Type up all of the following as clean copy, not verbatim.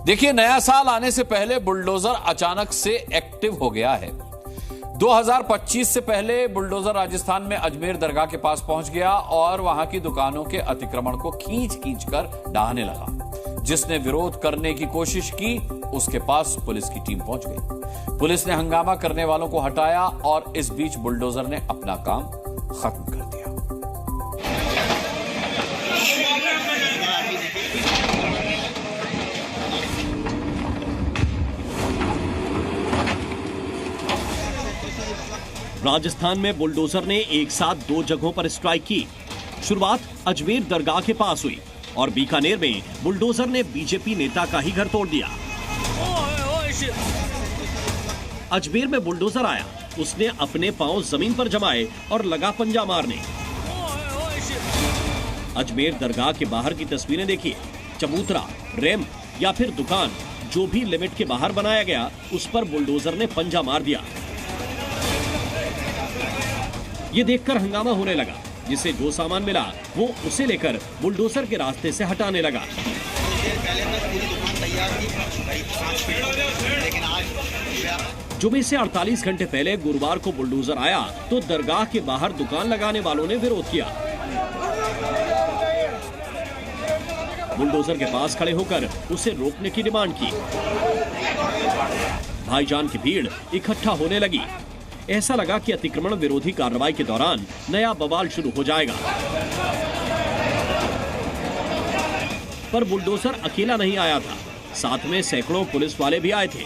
देखिए, नया साल आने से पहले बुलडोजर अचानक से एक्टिव हो गया है। 2025 से पहले बुलडोजर राजस्थान में अजमेर दरगाह के पास पहुंच गया और वहां की दुकानों के अतिक्रमण को खींच कर ढहाने लगा। जिसने विरोध करने की कोशिश की, उसके पास पुलिस की टीम पहुंच गई। पुलिस ने हंगामा करने वालों को हटाया और इस बीच बुलडोजर ने अपना काम खत्म कर दिया। राजस्थान में बुलडोजर ने एक साथ 2 जगहों पर स्ट्राइक की। शुरुआत अजमेर दरगाह के पास हुई और बीकानेर में बुलडोजर ने बीजेपी नेता का ही घर तोड़ दिया। अजमेर में बुलडोजर आया, उसने अपने पांव जमीन पर जमाए और लगा पंजा मारने। अजमेर दरगाह के बाहर की तस्वीरें देखिए। चबूतरा, रैंप या फिर दुकान, जो भी लिमिट के बाहर बनाया गया, उस पर बुलडोजर ने पंजा मार दिया। ये देखकर हंगामा होने लगा। जिसे जो सामान मिला वो उसे लेकर बुलडोजर के रास्ते से हटाने लगा। जुमे से 48 घंटे पहले गुरुवार को बुलडोजर आया तो दरगाह के बाहर दुकान लगाने वालों ने विरोध किया। बुलडोजर के पास खड़े होकर उसे रोकने की डिमांड की। भाईजान की भीड़ इकट्ठा होने लगी। ऐसा लगा कि अतिक्रमण विरोधी कार्रवाई के दौरान नया बवाल शुरू हो जाएगा। पर बुलडोजर अकेला नहीं आया था, साथ में सैकड़ों पुलिस वाले भी आए थे।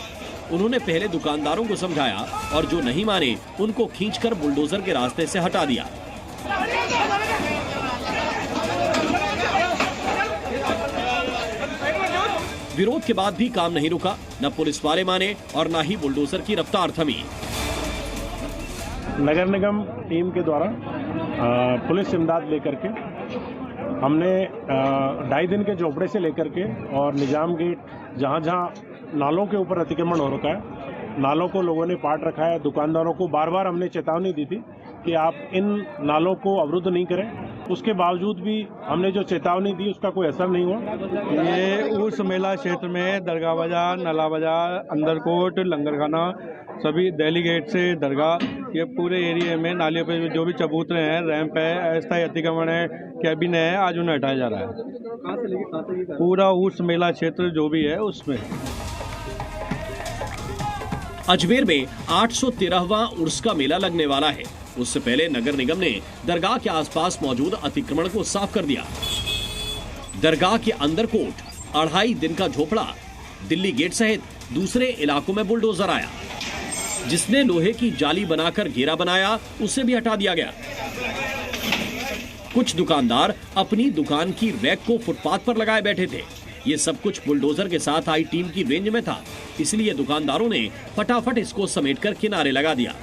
उन्होंने पहले दुकानदारों को समझाया और जो नहीं माने उनको खींचकर बुलडोजर के रास्ते से हटा दिया। विरोध के बाद भी काम नहीं रुका। न पुलिस वाले माने और न ही बुलडोजर की रफ्तार थमी। नगर निगम टीम के द्वारा पुलिस इमदाद लेकर के हमने 2.5 दिन के झोपड़े से लेकर के और निजाम गेट, जहां नालों के ऊपर अतिक्रमण हो रखा है, नालों को लोगों ने पाट रखा है। दुकानदारों को बार बार हमने चेतावनी दी थी कि आप इन नालों को अवरुद्ध नहीं करें। उसके बावजूद भी हमने जो चेतावनी दी उसका कोई असर नहीं हुआ। ये उस मेला क्षेत्र में दरगाह बाजार, नला बाजार, अंदरकोट, लंगरखाना, सभी दिल्ली गेट से दरगाह, ये पूरे एरिया में नालियों पे जो भी चबूतरे हैं, रैंप है, अस्थायी अतिक्रमण है, कैबिन है, आज उन्हें हटाया जा रहा है। पूरा उस मेला क्षेत्र जो भी है उसमें। अजमेर में 813वां उर्स का मेला लगने वाला है। उससे पहले नगर निगम ने दरगाह के आसपास मौजूद अतिक्रमण को साफ कर दिया। दरगाह के अंदर कोट, 2.5 दिन का झोपड़ा, दिल्ली गेट सहित दूसरे इलाकों में बुलडोजर आया। जिसने लोहे की जाली बनाकर घेरा बनाया, उसे भी हटा दिया गया। कुछ दुकानदार अपनी दुकान की रैक को फुटपाथ पर लगाए बैठे थे। ये सब कुछ बुलडोजर के साथ आई टीम की रेंज में था, इसलिए दुकानदारों ने फटाफट इसको समेटकर किनारे लगा दिया।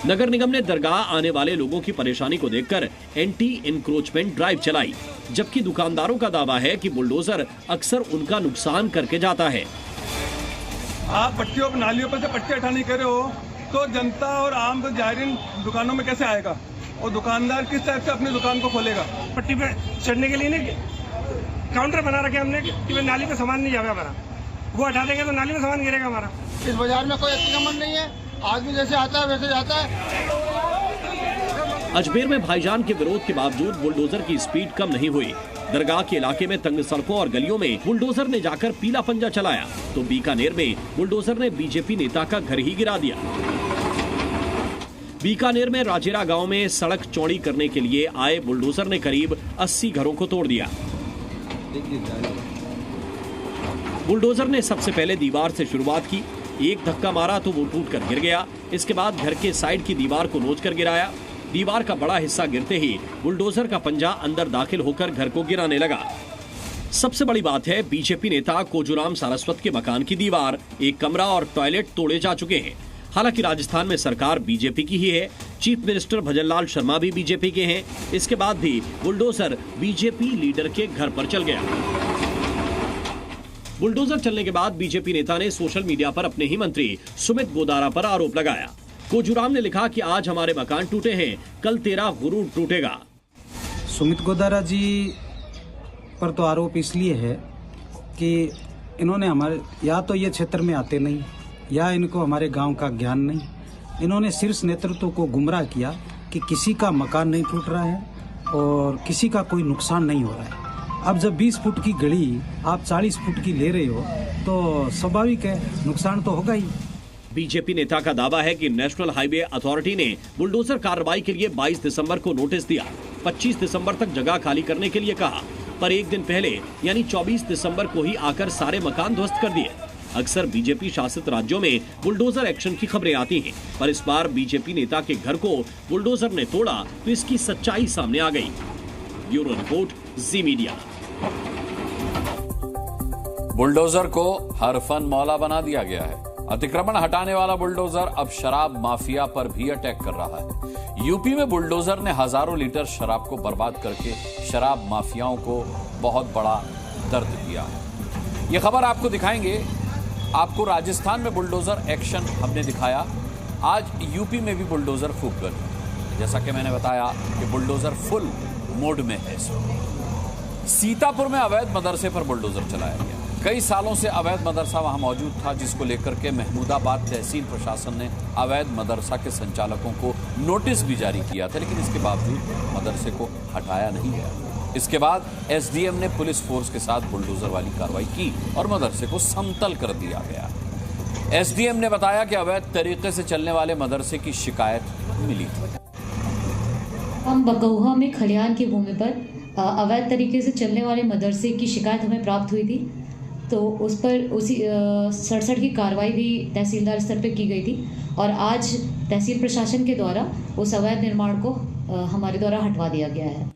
नगर निगम ने दरगाह आने वाले लोगों की परेशानी को देखकर एंटी इंक्रोचमेंट ड्राइव चलाई, जबकि दुकानदारों का दावा है कि बुलडोजर अक्सर उनका नुकसान करके जाता है। आप पट्टियों पर, नालियों पर से पट्टी हटाने कर रहे हो तो जनता और आम जायरीन दुकानों में कैसे आएगा, और दुकानदार किस टाइप से अपनी दुकान को खोलेगा। पट्टी पे चढ़ने के लिए नहीं काउंटर बना रखे हमने कि नाली में सामान नहीं जाएगा हमारा, वो हटा देंगे तो नाली में सामान गिरेगा हमारा। इस बाजार में कोई अतिक्रमण नहीं है, आदमी जैसे आता है वैसे जाता है। अजमेर में भाईजान के विरोध के बावजूद बुलडोजर की स्पीड कम नहीं हुई। दरगाह के इलाके में तंग सड़कों और गलियों में बुलडोजर ने जाकर पीला पंजा चलाया, तो बीकानेर में बुलडोजर ने बीजेपी नेता का घर ही गिरा दिया। बीकानेर में राजेरा गांव में सड़क चौड़ी करने के लिए आए बुलडोजर ने करीब 80 घरों को तोड़ दिया। बुलडोजर ने सबसे पहले दीवार से शुरुआत की। एक धक्का मारा तो वो टूटकर गिर गया। इसके बाद घर के साइड की दीवार को नोचकर गिराया। दीवार का बड़ा हिस्सा गिरते ही बुलडोजर का पंजा अंदर दाखिल होकर घर को गिराने लगा। सबसे बड़ी बात है, बीजेपी नेता कोजूराम सारस्वत के मकान की दीवार, एक कमरा और टॉयलेट तोड़े जा चुके हैं। हालांकि राजस्थान में सरकार बीजेपी की ही है। चीफ मिनिस्टर भजनलाल शर्मा भी बीजेपी के हैं। इसके बाद भी बुलडोजर बीजेपी लीडर के घर पर चल गया। बुलडोजर चलने के बाद बीजेपी नेता ने सोशल मीडिया पर अपने ही मंत्री सुमित गोदारा पर आरोप लगाया। कोजूराम ने लिखा कि आज हमारे मकान टूटे हैं, कल तेरा गुरूर टूटेगा। सुमित गोदारा जी पर तो आरोप इसलिए है कि इन्होंने हमारे, या तो ये क्षेत्र में आते नहीं, या इनको हमारे गांव का ज्ञान नहीं। इन्होंने शीर्ष नेतृत्व को गुमराह किया कि किसी का मकान नहीं टूट रहा है और किसी का कोई नुकसान नहीं हो रहा है। अब जब 20 फुट की गली आप 40 फुट की ले रहे हो तो स्वाभाविक है नुकसान तो होगा ही। बीजेपी नेता का दावा है कि नेशनल हाईवे अथॉरिटी ने बुलडोजर कार्रवाई के लिए 22 दिसंबर को नोटिस दिया, 25 दिसंबर तक जगह खाली करने के लिए कहा, पर एक दिन पहले यानी 24 दिसंबर को ही आकर सारे मकान ध्वस्त कर दिए। अक्सर बीजेपी शासित राज्यों में बुलडोजर एक्शन की खबरें आती हैं, पर इस बार बीजेपी नेता के घर को बुलडोजर ने तोड़ा तो इसकी सच्चाई सामने आ गई। ब्यूरो रिपोर्ट, जी मीडिया। बुलडोजर को हर फन मौला बना दिया गया है। अतिक्रमण हटाने वाला बुलडोजर अब शराब माफिया पर भी अटैक कर रहा है। यूपी में बुलडोजर ने हजारों लीटर शराब को बर्बाद करके शराब माफियाओं को बहुत बड़ा दर्द दिया है। ये खबर आपको दिखाएंगे। आपको राजस्थान में बुलडोजर एक्शन हमने दिखाया, आज यूपी में भी बुलडोजर खूब गर्म। जैसा कि मैंने बताया कि बुलडोजर फुल मोड में है। सीतापुर में अवैध मदरसे पर बुलडोजर चलाया गया। कई सालों से अवैध मदरसा वहां मौजूद था, जिसको लेकर के महमूदाबाद तहसील प्रशासन ने अवैध मदरसा के संचालकों को नोटिस भी जारी किया था, लेकिन इसके बावजूद मदरसे को हटाया नहीं गया। इसके बाद एसडीएम ने पुलिस फोर्स के साथ बुलडोजर वाली कार्रवाई की और मदरसे को समतल कर दिया गया। एसडीएम ने बताया कि अवैध तरीके से चलने वाले मदरसे की शिकायत मिली थी। हम बकौहा में खलियान की भूमि पर अवैध तरीके से चलने वाले मदरसे की शिकायत हमें प्राप्त हुई थी, तो उस पर उसी 67 की कार्रवाई भी तहसीलदार स्तर पर की गई थी और आज तहसील प्रशासन के द्वारा उस अवैध निर्माण को हमारे द्वारा हटवा दिया गया है।